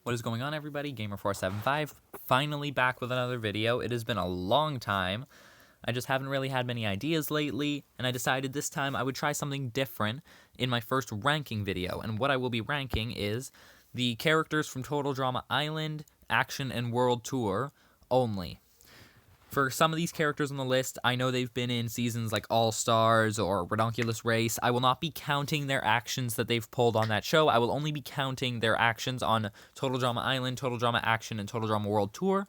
What is going on, everybody? Gamer475, finally back with another video. It has been a long time. I just haven't really had many ideas lately, and I decided this time I would try something different in my first ranking video. And what I will be ranking is the characters from Total Drama Island, Action, and World Tour only. For some of these characters on the list, I know they've been in seasons like All-Stars or Redonkulous Race. I will not be counting their actions that they've pulled on that show. I will only be counting their actions on Total Drama Island, Total Drama Action, and Total Drama World Tour.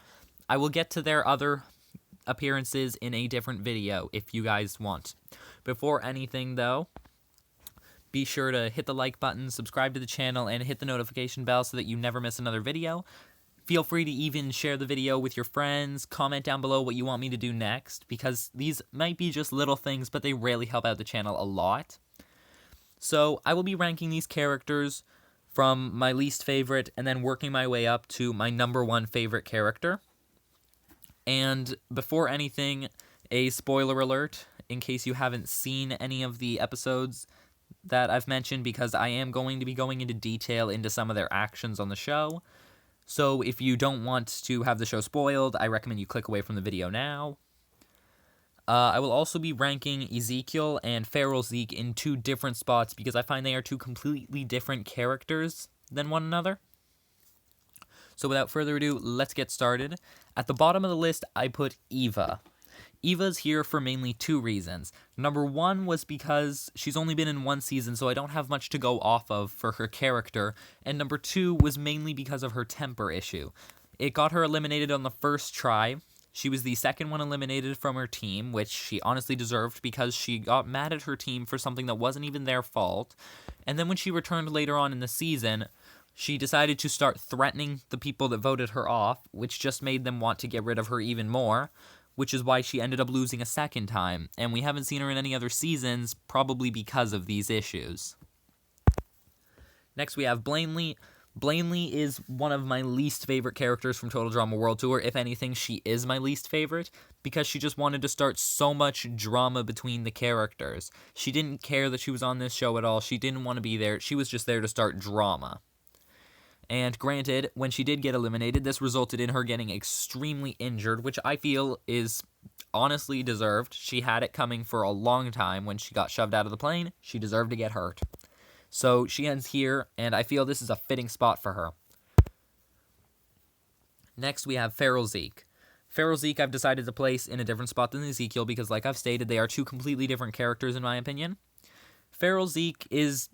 I will get to their other appearances in a different video if you guys want. Before anything, though, be sure to hit the like button, subscribe to the channel, and hit the notification bell so that you never miss another video. Feel free to even share the video with your friends, comment down below what you want me to do next, because these might be just little things, but they really help out the channel a lot. So, I will be ranking these characters from my least favorite, and then working my way up to my number one favorite character. And before anything, a spoiler alert, in case you haven't seen any of the episodes that I've mentioned, because I am going to be going into detail into some of their actions on the show. So if you don't want to have the show spoiled, I recommend you click away from the video now. I will also be ranking Ezekiel and Feral Zeke in two different spots because I find they are two completely different characters than one another. So without further ado, let's get started. At the bottom of the list, I put Eva. Eva's here for mainly two reasons. Number one was because she's only been in one season, so I don't have much to go off of for her character. And number two was mainly because of her temper issue. It got her eliminated on the first try. She was the second one eliminated from her team, which she honestly deserved because she got mad at her team for something that wasn't even their fault. And then when she returned later on in the season, she decided to start threatening the people that voted her off, which just made them want to get rid of her even more, which is why she ended up losing a second time, and we haven't seen her in any other seasons, probably because of these issues. Next we have Blanley. Blanley is one of my least favorite characters from Total Drama World Tour. If anything, she is my least favorite, because she just wanted to start so much drama between the characters. She didn't care that she was on this show at all. She didn't want to be there. She was just there to start drama. And granted, when she did get eliminated, this resulted in her getting extremely injured, which I feel is honestly deserved. She had it coming for a long time. When she got shoved out of the plane, she deserved to get hurt. So she ends here, and I feel this is a fitting spot for her. Next, we have Feral Zeke. Feral Zeke I've decided to place in a different spot than Ezekiel because, like I've stated, they are two completely different characters in my opinion. Feral Zeke is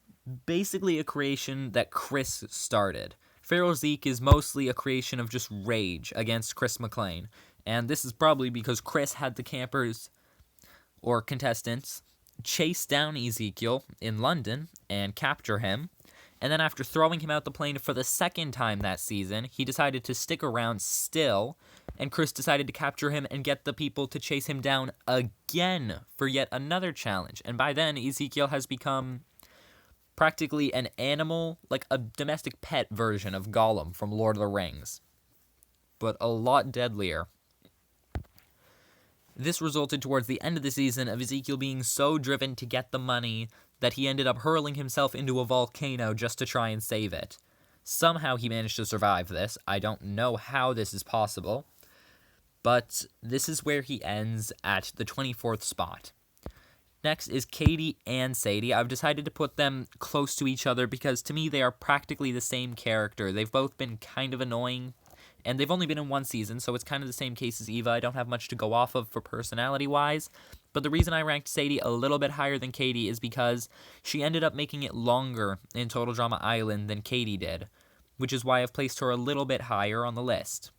basically a creation that Chris started. Feral Zeke is mostly a creation of just rage against Chris McLean, and this is probably because Chris had the campers, or contestants, chase down Ezekiel in London and capture him, and then after throwing him out the plane for the second time that season, he decided to stick around still, and Chris decided to capture him and get the people to chase him down again for yet another challenge, and by then Ezekiel has become practically an animal, like a domestic pet version of Gollum from Lord of the Rings, but a lot deadlier. This resulted towards the end of the season of Ezekiel being so driven to get the money that he ended up hurling himself into a volcano just to try and save it. Somehow he managed to survive this. I don't know how this is possible, but this is where he ends at the 24th spot. Next is Katie and Sadie. I've decided to put them close to each other because to me they are practically the same character. They've both been kind of annoying, and they've only been in one season, so it's kind of the same case as Eva. I don't have much to go off of for personality-wise, but the reason I ranked Sadie a little bit higher than Katie is because she ended up making it longer in Total Drama Island than Katie did, which is why I've placed her a little bit higher on the list.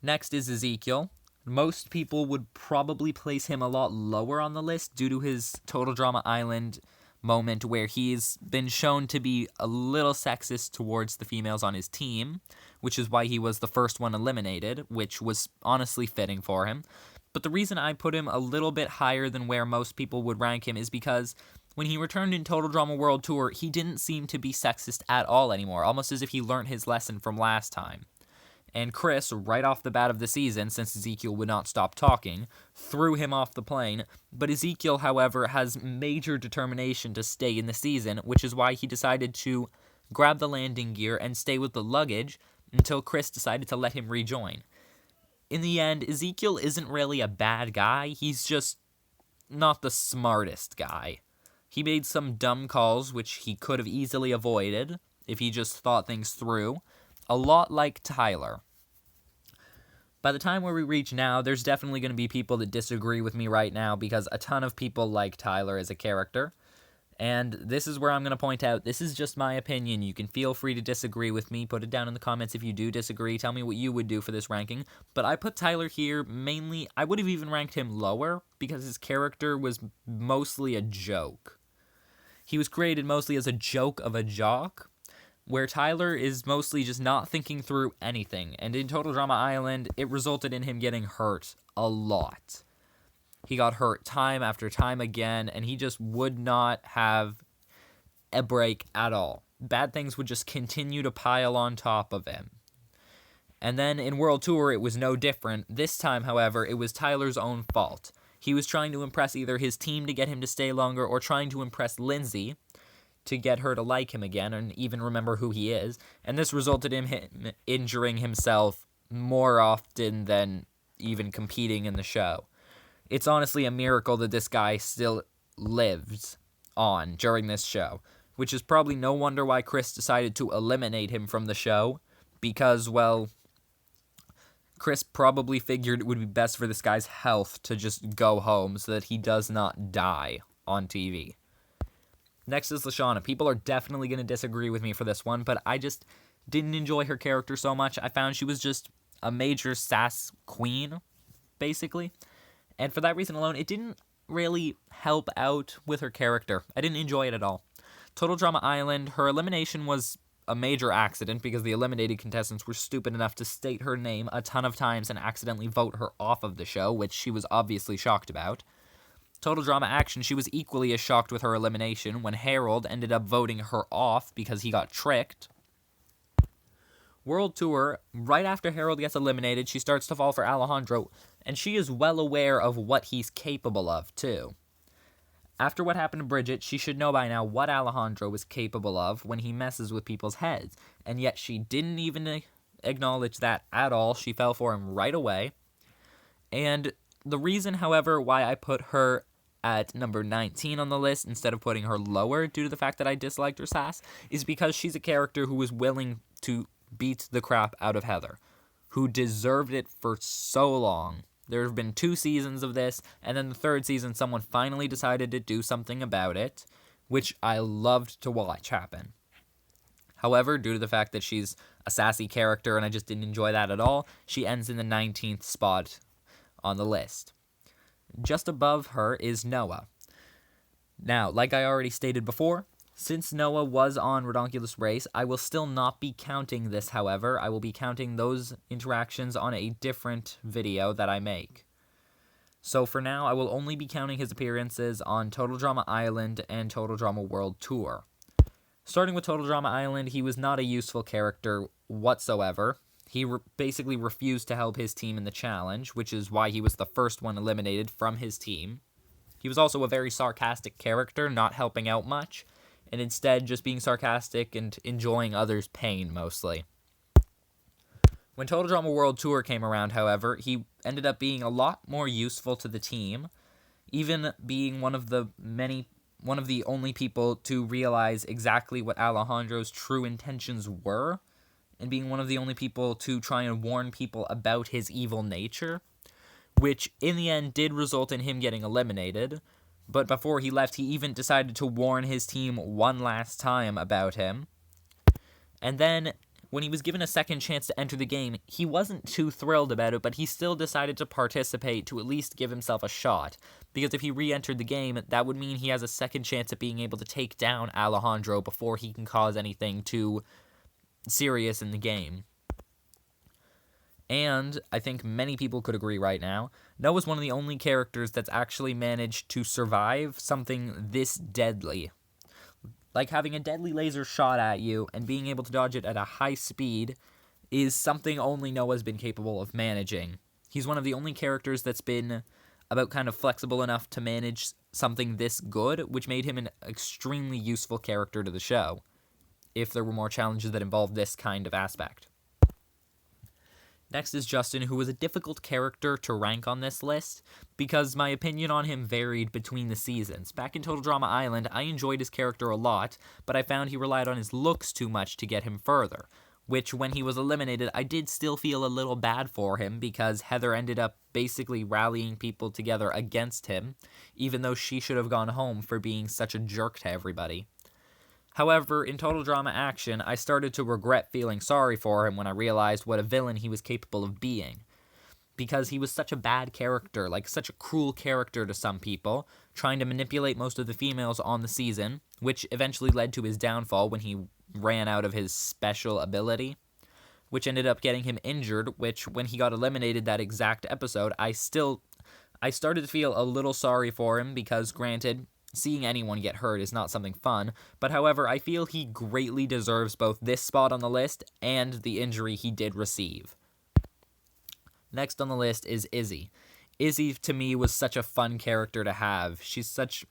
Next is Ezekiel. Most people would probably place him a lot lower on the list due to his Total Drama Island moment where he's been shown to be a little sexist towards the females on his team, which is why he was the first one eliminated, which was honestly fitting for him. But the reason I put him a little bit higher than where most people would rank him is because when he returned in Total Drama World Tour, he didn't seem to be sexist at all anymore, almost as if he learned his lesson from last time. And Chris, right off the bat of the season, since Ezekiel would not stop talking, threw him off the plane. But Ezekiel, however, has major determination to stay in the season, which is why he decided to grab the landing gear, and stay with the luggage until Chris decided to let him rejoin. In the end, Ezekiel isn't really a bad guy, he's just not the smartest guy. He made some dumb calls which he could have easily avoided if he just thought things through, a lot like Tyler. By the time where we reach now, there's definitely going to be people that disagree with me right now because a ton of people like Tyler as a character. And this is where I'm going to point out, this is just my opinion. You can feel free to disagree with me. Put it down in the comments if you do disagree. Tell me what you would do for this ranking. But I put Tyler here mainly, I would have even ranked him lower because his character was mostly a joke. He was created mostly as a joke of a jock, where Tyler is mostly just not thinking through anything. And in Total Drama Island, it resulted in him getting hurt a lot. He got hurt time after time again, and he just would not have a break at all. Bad things would just continue to pile on top of him. And then in World Tour, it was no different. This time, however, it was Tyler's own fault. He was trying to impress either his team to get him to stay longer or trying to impress Lindsay to get her to like him again and even remember who he is. And this resulted in him injuring himself more often than even competing in the show. It's honestly a miracle that this guy still lives on during this show, which is probably no wonder why Chris decided to eliminate him from the show, because, well, Chris probably figured it would be best for this guy's health to just go home so that he does not die on TV. Next is Lashana. People are definitely going to disagree with me for this one, but I just didn't enjoy her character so much. I found she was just a major sass queen, basically. And for that reason alone, it didn't really help out with her character. I didn't enjoy it at all. Total Drama Island, her elimination was a major accident because the eliminated contestants were stupid enough to state her name a ton of times and accidentally vote her off of the show, which she was obviously shocked about. Total Drama Action, she was equally as shocked with her elimination when Harold ended up voting her off because he got tricked. World Tour, right after Harold gets eliminated, she starts to fall for Alejandro, and she is well aware of what he's capable of, too. After what happened to Bridget, she should know by now what Alejandro is capable of when he messes with people's heads, and yet she didn't even acknowledge that at all. She fell for him right away. And the reason, however, why I put her at number 19 on the list instead of putting her lower due to the fact that I disliked her sass is because she's a character who was willing to beat the crap out of Heather, who deserved it for so long. There have been 2 seasons of this, and then the 3rd season someone finally decided to do something about it, which I loved to watch happen. However, due to the fact that she's a sassy character and I just didn't enjoy that at all, she ends in the 19th spot on the list. Just above her is Noah. Now, like I already stated before, since Noah was on Redonkulous Race, I will still not be counting this, however. I will be counting those interactions on a different video that I make. So for now, I will only be counting his appearances on Total Drama Island and Total Drama World Tour. Starting with Total Drama Island, he was not a useful character whatsoever. He basically refused to help his team in the challenge, which is why he was the first one eliminated from his team. He was also a very sarcastic character, not helping out much, and instead just being sarcastic and enjoying others' pain, mostly. When Total Drama World Tour came around, however, he ended up being a lot more useful to the team, even being one of the only people to realize exactly what Alejandro's true intentions were, and being one of the only people to try and warn people about his evil nature, which in the end did result in him getting eliminated. But before he left, he even decided to warn his team one last time about him. And then, when he was given a second chance to enter the game, he wasn't too thrilled about it, but he still decided to participate to at least give himself a shot. Because if he re-entered the game, that would mean he has a second chance at being able to take down Alejandro before he can cause anything too serious in the game. And I think many people could agree right now, Noah's one of the only characters that's actually managed to survive something this deadly. Like having a deadly laser shot at you and being able to dodge it at a high speed is something only Noah's been capable of managing. He's one of the only characters that's been about kind of flexible enough to manage something this good, which made him an extremely useful character to the show. if there were more challenges that involved this kind of aspect. Next is Justin, who was a difficult character to rank on this list because my opinion on him varied between the seasons. Back in Total Drama Island, I enjoyed his character a lot, but I found he relied on his looks too much to get him further, which when he was eliminated, I did still feel a little bad for him because Heather ended up basically rallying people together against him, even though she should have gone home for being such a jerk to everybody. However, in Total Drama Action, I started to regret feeling sorry for him when I realized what a villain he was capable of being. Because he was such a bad character, like such a cruel character to some people, trying to manipulate most of the females on the season, which eventually led to his downfall when he ran out of his special ability, which ended up getting him injured, which when he got eliminated that exact episode, I started to feel a little sorry for him because, granted, seeing anyone get hurt is not something fun, but however, I feel he greatly deserves both this spot on the list and the injury he did receive. Next on the list is Izzy. Izzy, to me, was such a fun character to have. She's such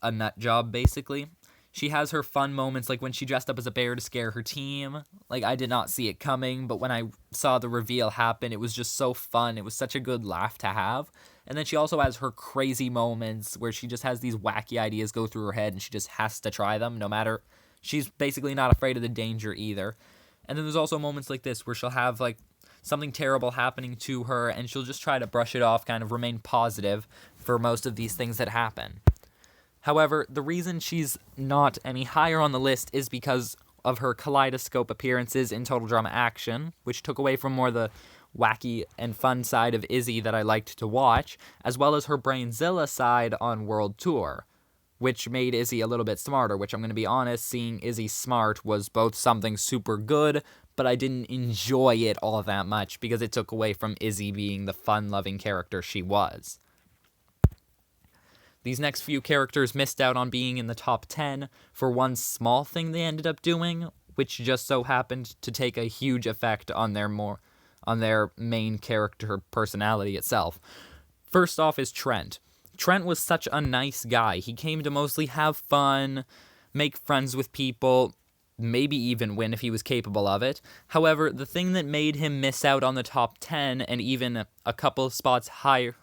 a nut job, basically. She has her fun moments, like when she dressed up as a bear to scare her team. Like, I did not see it coming, but when I saw the reveal happen, it was just so fun. It was such a good laugh to have. And then she also has her crazy moments where she just has these wacky ideas go through her head and she just has to try them, no matter... She's basically not afraid of the danger either. And then there's also moments like this where she'll have, like, something terrible happening to her and she'll just try to brush it off, kind of remain positive for most of these things that happen. However, the reason she's not any higher on the list is because of her kaleidoscope appearances in Total Drama Action, which took away from more the wacky and fun side of Izzy that I liked to watch, as well as her Brainzilla side on World Tour, which made Izzy a little bit smarter, which I'm going to be honest, seeing Izzy smart was both something super good, but I didn't enjoy it all that much because it took away from Izzy being the fun-loving character she was. These next few characters missed out on being in the top 10 for one small thing they ended up doing, which just so happened to take a huge effect on their main character personality itself. First off is Trent. Trent was such a nice guy. He came to mostly have fun, make friends with people, maybe even win if he was capable of it. However, the thing that made him miss out on the top 10 and even a couple of spots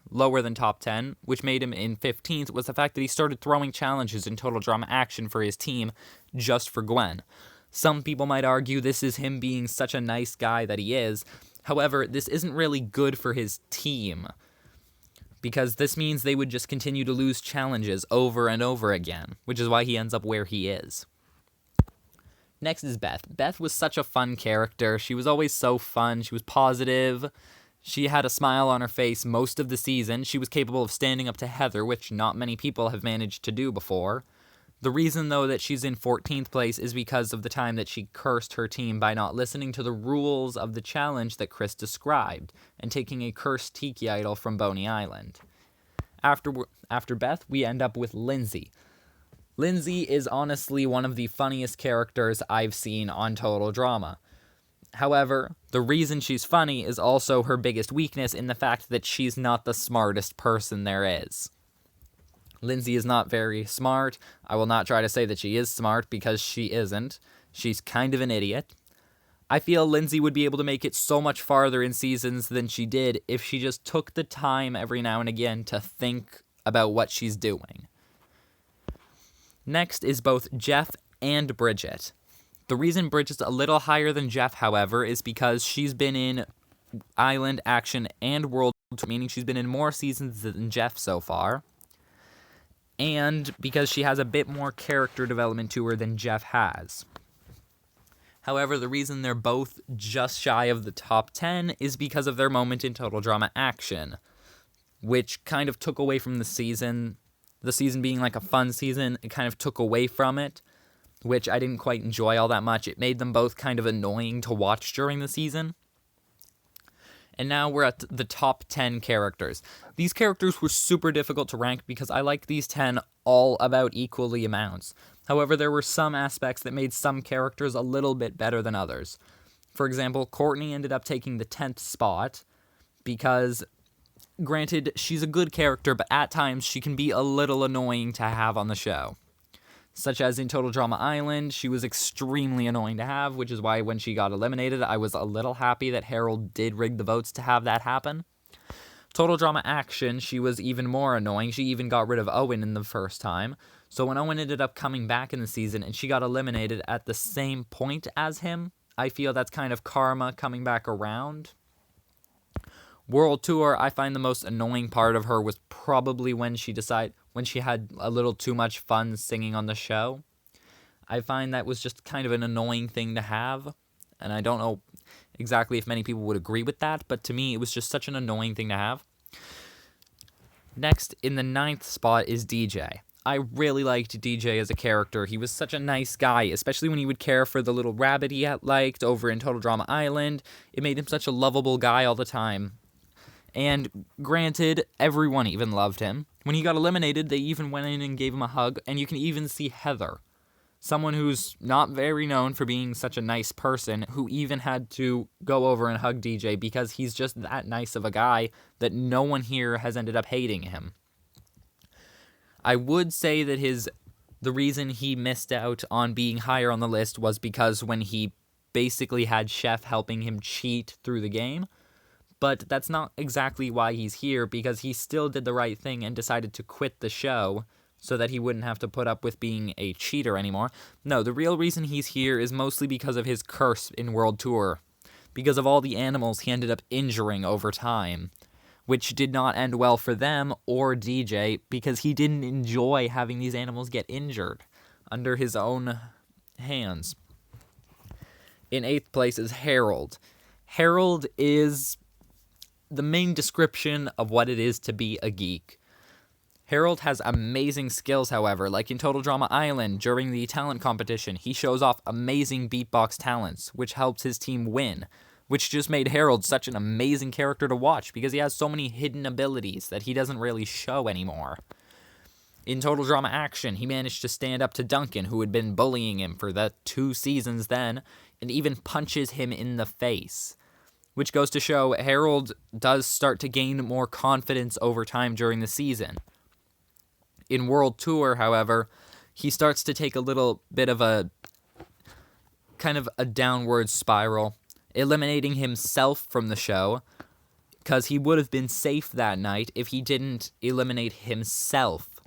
lower than top 10, which made him in 15th, was the fact that he started throwing challenges in Total Drama Action for his team just for Gwen. Some people might argue this is him being such a nice guy that he is. However, this isn't really good for his team, because this means they would just continue to lose challenges over and over again, which is why he ends up where he is. Next is Beth. Beth was such a fun character. She was always so fun. She was positive. She had a smile on her face most of the season. She was capable of standing up to Heather, which not many people have managed to do before. The reason, though, that she's in 14th place is because of the time that she cursed her team by not listening to the rules of the challenge that Chris described and taking a cursed tiki idol from Boney Island. After Beth, we end up with Lindsay. Lindsay is honestly one of the funniest characters I've seen on Total Drama. However, the reason she's funny is also her biggest weakness in the fact that she's not the smartest person there is. Lindsay is not very smart. I will not try to say that she is smart because she isn't. She's kind of an idiot. I feel Lindsay would be able to make it so much farther in seasons than she did if she just took the time every now and again to think about what she's doing. Next is both Jeff and Bridget. The reason Bridget's a little higher than Jeff, however, is because she's been in Island, Action, and World Tour, meaning she's been in more seasons than Jeff so far, and because she has a bit more character development to her than Jeff has. However, the reason they're both just shy of the top 10 is because of their moment in Total Drama Action, which kind of took away from the season. The season being like a fun season, it kind of took away from it, which I didn't quite enjoy all that much. It made them both kind of annoying to watch during the season. And now we're at the top 10 characters. These characters were super difficult to rank because I like these 10 all about equally amounts. However, there were some aspects that made some characters a little bit better than others. For example, Courtney ended up taking the 10th spot because, granted, she's a good character, but at times she can be a little annoying to have on the show. such as in Total Drama Island. She was extremely annoying to have, which is why when she got eliminated, I was a little happy that Harold did rig the votes to have that happen. Total Drama Action, she was even more annoying. She even got rid of Owen in the first time. So when Owen ended up coming back in the season and she got eliminated at the same point as him, I feel that's kind of karma coming back around. World Tour, I find the most annoying part of her was probably when she had a little too much fun singing on the show. I find that was just kind of an annoying thing to have, and I don't know exactly if many people would agree with that, but to me, it was just such an annoying thing to have. Next, in the 9th spot is DJ. I really liked DJ as a character. He was such a nice guy, especially when he would care for the little rabbit he had liked over in Total Drama Island. It made him such a lovable guy all the time. And granted, everyone even loved him. When he got eliminated, they even went in and gave him a hug, and you can even see Heather, someone who's not very known for being such a nice person, who even had to go over and hug DJ because he's just that nice of a guy that no one here has ended up hating him. I would say that the reason he missed out on being higher on the list was because when he basically had Chef helping him cheat through the game. But that's not exactly why he's here, because he still did the right thing and decided to quit the show so that he wouldn't have to put up with being a cheater anymore. No, the real reason he's here is mostly because of his curse in World Tour, because of all the animals he ended up injuring over time, which did not end well for them or DJ, because he didn't enjoy having these animals get injured under his own hands. In 8th place is Harold. Harold is the main description of what it is to be a geek. Harold has amazing skills, however, like in Total Drama Island, during the talent competition, he shows off amazing beatbox talents, which helps his team win, which just made Harold such an amazing character to watch, because he has so many hidden abilities that he doesn't really show anymore. In Total Drama Action, he managed to stand up to Duncan, who had been bullying him for the 2 seasons then, and even punches him in the face, which goes to show Harold does start to gain more confidence over time during the season. In World Tour, however, he starts to take a little bit of a kind of a downward spiral, eliminating himself from the show, because he would have been safe that night if he didn't eliminate himself,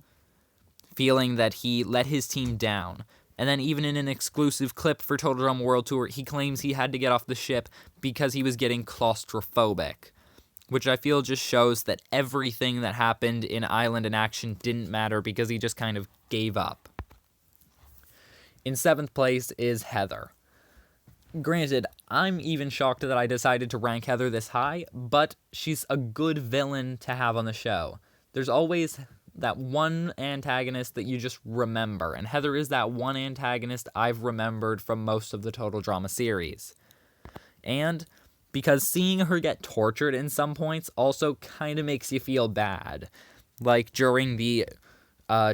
feeling that he let his team down. And then even in an exclusive clip for Total Drama World Tour, he claims he had to get off the ship because he was getting claustrophobic, which I feel just shows that everything that happened in Island and Action didn't matter because he just kind of gave up. In 7th place is Heather. Granted, I'm even shocked that I decided to rank Heather this high, but she's a good villain to have on the show. There's always that one antagonist that you just remember, and Heather is that one antagonist I've remembered from most of the Total Drama series. And because seeing her get tortured in some points also kind of makes you feel bad. Like during the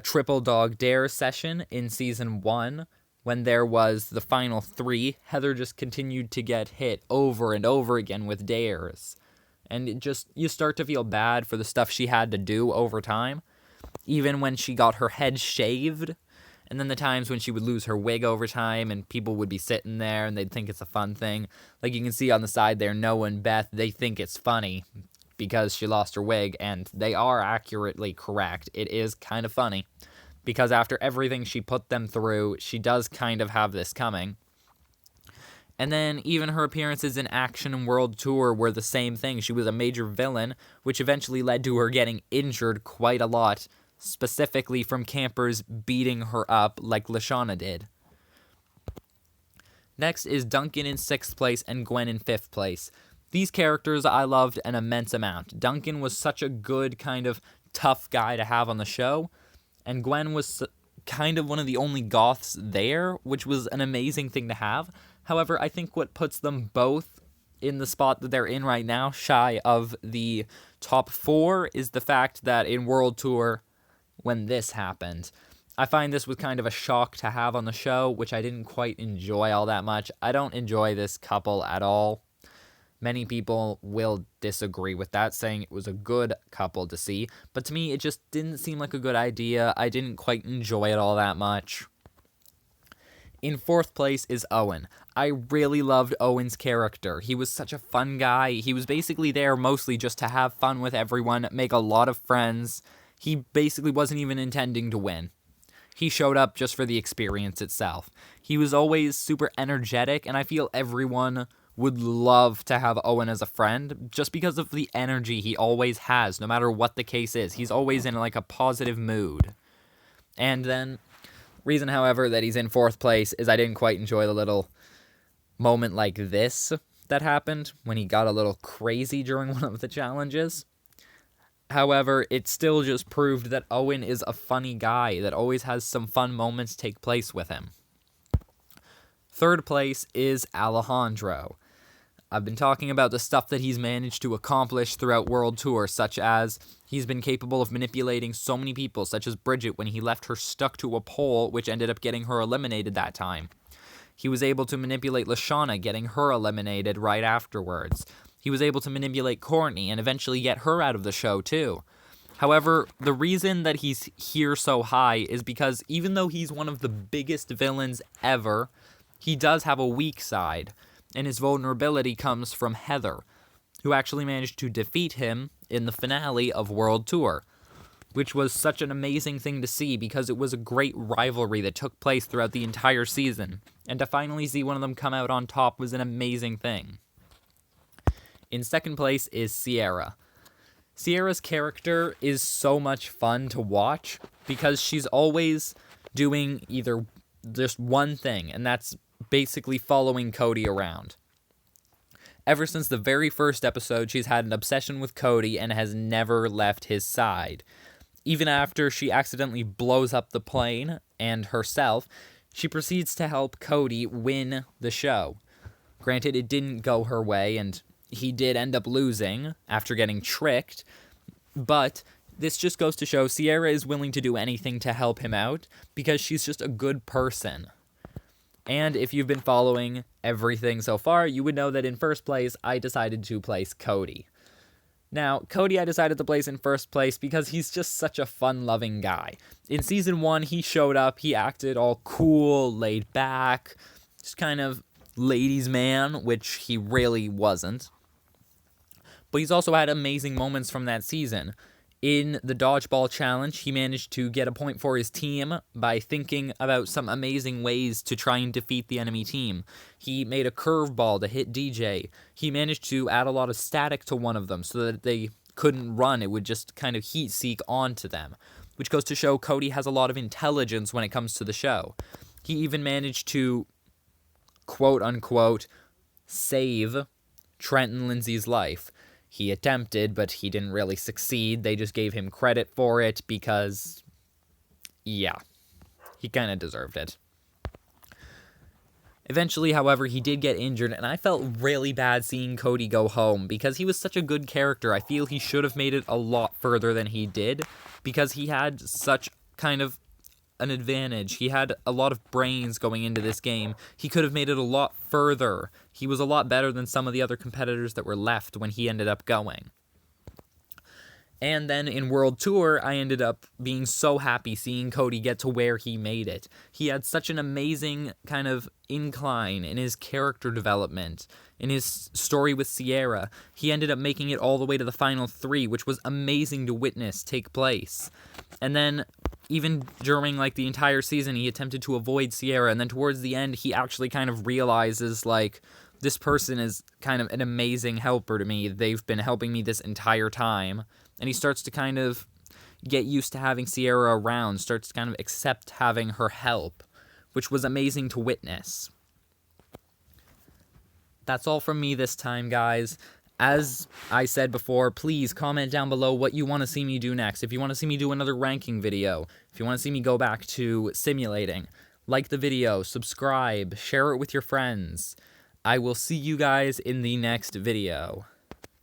Triple Dog Dare session in Season 1, when there was the final 3, Heather just continued to get hit over and over again with dares. And you start to feel bad for the stuff she had to do over time. Even when she got her head shaved, and then the times when she would lose her wig over time and people would be sitting there and they'd think it's a fun thing. Like you can see on the side there, Noah and Beth, they think it's funny because she lost her wig, and they are accurately correct. It is kind of funny because after everything she put them through, she does kind of have this coming. And then even her appearances in Action and World Tour were the same thing. She was a major villain, which eventually led to her getting injured quite a lot, specifically from campers beating her up like Lashana did. Next is Duncan in 6th place and Gwen in 5th place. These characters I loved an immense amount. Duncan was such a good kind of tough guy to have on the show, and Gwen was kind of one of the only goths there, which was an amazing thing to have. However, I think what puts them both in the spot that they're in right now, shy of the top 4, is the fact that in World Tour, when this happened, I find this was kind of a shock to have on the show, which I didn't quite enjoy all that much. I don't enjoy this couple at all. Many people will disagree with that, saying it was a good couple to see, but to me, it just didn't seem like a good idea. I didn't quite enjoy it all that much. In fourth place is Owen. I really loved Owen's character. He was such a fun guy. He was basically there mostly just to have fun with everyone, make a lot of friends. He basically wasn't even intending to win. He showed up just for the experience itself. He was always super energetic, and I feel everyone would love to have Owen as a friend just because of the energy he always has, no matter what the case is. He's always in like a positive mood. And then, reason, however, that he's in fourth place is I didn't quite enjoy the little moment like this that happened when he got a little crazy during one of the challenges. However, it still just proved that Owen is a funny guy that always has some fun moments take place with him. Third place is Alejandro. I've been talking about the stuff that he's managed to accomplish throughout World Tour, such as he's been capable of manipulating so many people, such as Bridget when he left her stuck to a pole, which ended up getting her eliminated that time. He was able to manipulate Lashana, getting her eliminated right afterwards. He was able to manipulate Courtney and eventually get her out of the show too. However, the reason that he's here so high is because even though he's one of the biggest villains ever, he does have a weak side, and his vulnerability comes from Heather, who actually managed to defeat him in the finale of World Tour, which was such an amazing thing to see because it was a great rivalry that took place throughout the entire season, and to finally see one of them come out on top was an amazing thing. In second place is Sierra. Sierra's character is so much fun to watch because she's always doing either just one thing, and that's basically following Cody around. Ever since the very first episode, she's had an obsession with Cody and has never left his side. Even after she accidentally blows up the plane and herself, she proceeds to help Cody win the show. Granted, it didn't go her way, and he did end up losing after getting tricked, but this just goes to show Sierra is willing to do anything to help him out because she's just a good person. And if you've been following everything so far, you would know that in first place, I decided to place Cody. Now, Cody I decided to place in first place because he's just such a fun-loving guy. In Season 1, he showed up, he acted all cool, laid back, just kind of ladies' man, which he really wasn't. But he's also had amazing moments from that season. In the dodgeball challenge, he managed to get a point for his team by thinking about some amazing ways to try and defeat the enemy team. He made a curveball to hit DJ. He managed to add a lot of static to one of them so that they couldn't run. It would just kind of heat seek onto them, which goes to show Cody has a lot of intelligence when it comes to the show. He even managed to, quote unquote, save Trent and Lindsay's life. He attempted, but he didn't really succeed. They just gave him credit for it because, yeah, he kind of deserved it. Eventually, however, he did get injured, and I felt really bad seeing Cody go home because he was such a good character. I feel he should have made it a lot further than he did because he had such kind of an advantage. He had a lot of brains going into this game. He could have made it a lot further. He was a lot better than some of the other competitors that were left when he ended up going. And then in World Tour, I ended up being so happy seeing Cody get to where he made it. He had such an amazing kind of incline in his character development, in his story with Sierra. He ended up making it all the way to the final 3, which was amazing to witness take place. And then even during like the entire season, he attempted to avoid Sierra, and then towards the end, he actually kind of realizes like, this person is kind of an amazing helper to me. They've been helping me this entire time. And he starts to kind of get used to having Sierra around, starts to kind of accept having her help, which was amazing to witness. That's all from me this time, guys. As I said before, please comment down below what you want to see me do next. If you want to see me do another ranking video, if you want to see me go back to simulating, like the video, subscribe, share it with your friends. I will see you guys in the next video.